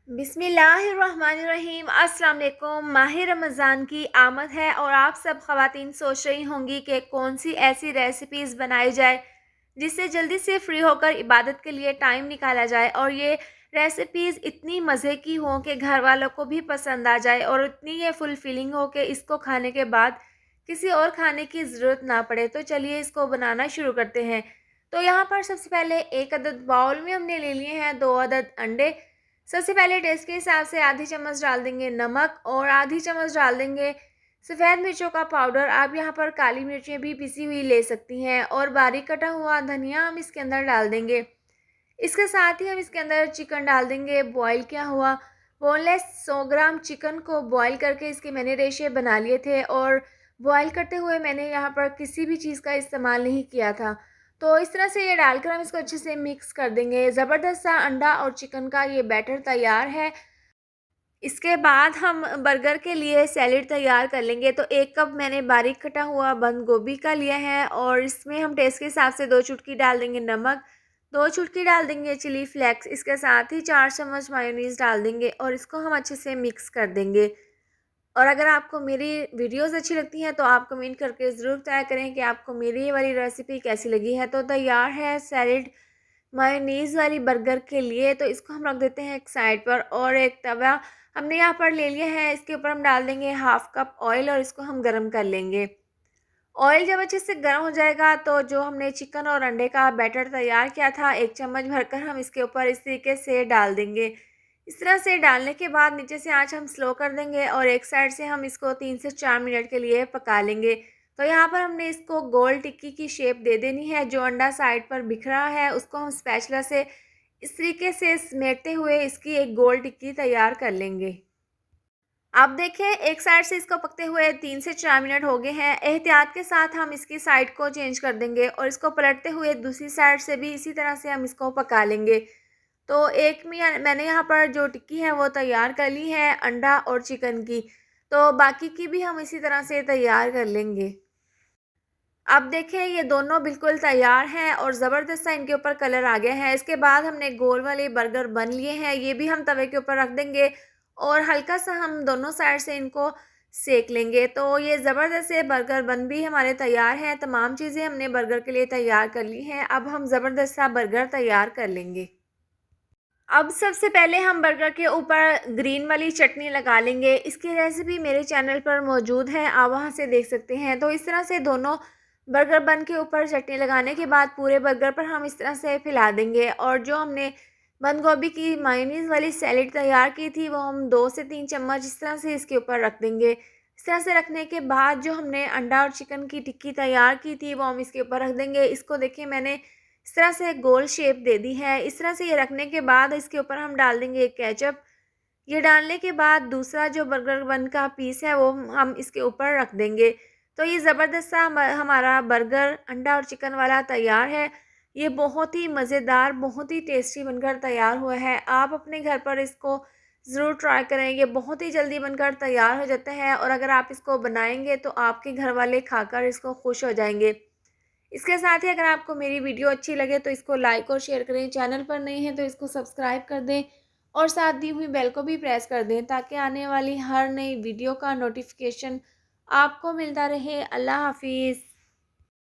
बिस्मिल्लाहिर्रहमानिर्रहीम। अस्सलाम वालेकुम। माह रमज़ान की आमद है और आप सब ख़वातीन सोच रही होंगी कि कौन सी ऐसी रेसिपीज़ बनाई जाए जिससे जल्दी से फ्री होकर इबादत के लिए टाइम निकाला जाए और ये रेसिपीज़ इतनी मज़े की हों कि घर वालों को भी पसंद आ जाए और इतनी ये फुलफिलिंग हो कि इसको खाने के बाद किसी और खाने की ज़रूरत ना पड़े। तो चलिए इसको बनाना शुरू करते हैं। तो यहाँ पर सबसे पहले एक अदद बाउल में हमने ले लिए हैं 2 अदद अंडे। सबसे पहले टेस्ट के हिसाब से आधी चम्मच डाल देंगे नमक और आधी चम्मच डाल देंगे सफ़ेद मिर्चों का पाउडर। आप यहाँ पर काली मिर्चें भी पिसी हुई ले सकती हैं और बारीक कटा हुआ धनिया हम इसके अंदर डाल देंगे। इसके साथ ही हम इसके अंदर चिकन डाल देंगे बॉईल किया हुआ। बोनलेस 100 ग्राम चिकन को बॉईल करके इसके मैंने रेशे बना लिए थे और बॉईल करते हुए मैंने यहाँ पर किसी भी चीज़ का इस्तेमाल नहीं किया था। तो इस तरह से ये डालकर हम इसको अच्छे से मिक्स कर देंगे। ज़बरदस्त सा अंडा और चिकन का ये बैटर तैयार है। इसके बाद हम बर्गर के लिए सैलेड तैयार कर लेंगे। तो 1 कप मैंने बारीक कटा हुआ बंद गोभी का लिया है और इसमें हम टेस्ट के हिसाब से 2 चुटकी डाल देंगे नमक, 2 चुटकी डाल देंगे चिली फ्लेक्स, इसके साथ ही 4 चम्मच मायोनीज़ डाल देंगे और इसको हम अच्छे से मिक्स कर देंगे। और अगर आपको मेरी वीडियोज़ अच्छी लगती हैं तो आप कमेंट करके ज़रूर बताया करें कि आपको मेरी ये वाली रेसिपी कैसी लगी है। तो तैयार है सैलेड मायोनीज़ वाली बर्गर के लिए। तो इसको हम रख देते हैं एक साइड पर और एक तवा हमने यहाँ पर ले लिया है। इसके ऊपर हम डाल देंगे हाफ़ कप ऑयल और इसको हम गरम कर लेंगे। ऑयल जब अच्छे से गर्म हो जाएगा तो जो हमने चिकन और अंडे का बैटर तैयार किया था 1 चम्मच भरकर हम इसके ऊपर इस तरीके से डाल देंगे। इस तरह से डालने के बाद नीचे से आँच हम स्लो कर देंगे और एक साइड से हम इसको 3 से 4 मिनट के लिए पका लेंगे। तो यहाँ पर हमने इसको गोल टिक्की की शेप दे देनी है। जो अंडा साइड पर बिखरा है उसको हम स्पैचुला से इस तरीके से समेटते हुए इसकी एक गोल टिक्की तैयार कर लेंगे। आप देखें एक साइड से इसको पकते हुए 3 से 4 मिनट हो गए हैं। एहतियात के साथ हम इसकी साइड को चेंज कर देंगे और इसको पलटते हुए दूसरी साइड से भी इसी तरह से हम इसको पका लेंगे। तो एक में मैंने यहाँ पर जो टिक्की है वो तैयार कर ली है अंडा और चिकन की। तो बाकी की भी हम इसी तरह से तैयार कर लेंगे। अब देखें ये दोनों बिल्कुल तैयार हैं और ज़बरदस्त सा इनके ऊपर कलर आ गया है। इसके बाद हमने गोल वाले बर्गर बन लिए हैं, ये भी हम तवे के ऊपर रख देंगे और हल्का सा हम दोनों साइड से इनको सेक लेंगे। तो ये ज़बरदस्त से बर्गर बन भी हमारे तैयार हैं। तमाम चीज़ें हमने बर्गर के लिए तैयार कर ली हैं। अब हम ज़बरदस्त सा बर्गर तैयार कर लेंगे। अब सबसे पहले हम बर्गर के ऊपर ग्रीन वाली चटनी लगा लेंगे। इसकी रेसिपी मेरे चैनल पर मौजूद है, आप वहाँ से देख सकते हैं। तो इस तरह से दोनों बर्गर बन के ऊपर चटनी लगाने के बाद पूरे बर्गर पर हम इस तरह से फैला देंगे और जो हमने बंद गोभी की मायोनीज़ वाली सैलेड तैयार की थी वो हम 2 से 3 चम्मच इस तरह से इसके ऊपर रख देंगे। इस तरह से रखने के बाद जो हमने अंडा और चिकन की टिक्की तैयार की थी वो हम इसके ऊपर रख देंगे। इसको देखिए मैंने इस तरह से गोल शेप दे दी है। इस तरह से ये रखने के बाद इसके ऊपर हम डाल देंगे केचप। ये डालने के बाद दूसरा जो बर्गर बन का पीस है वो हम इसके ऊपर रख देंगे। तो ये ज़बरदस्त सा हमारा बर्गर अंडा और चिकन वाला तैयार है। ये बहुत ही मज़ेदार, बहुत ही टेस्टी बनकर तैयार हुआ है। आप अपने घर पर इसको ज़रूर ट्राई करें। ये बहुत ही जल्दी बनकर तैयार हो जाता है और अगर आप इसको बनाएंगे तो आपके घर वाले खाकर इसको खुश हो जाएंगे। इसके साथ ही अगर आपको मेरी वीडियो अच्छी लगे तो इसको लाइक और शेयर करें। चैनल पर नए हैं तो इसको सब्सक्राइब कर दें और साथ दी हुई बेल को भी प्रेस कर दें ताकि आने वाली हर नई वीडियो का नोटिफिकेशन आपको मिलता रहे। अल्लाह हाफिज़।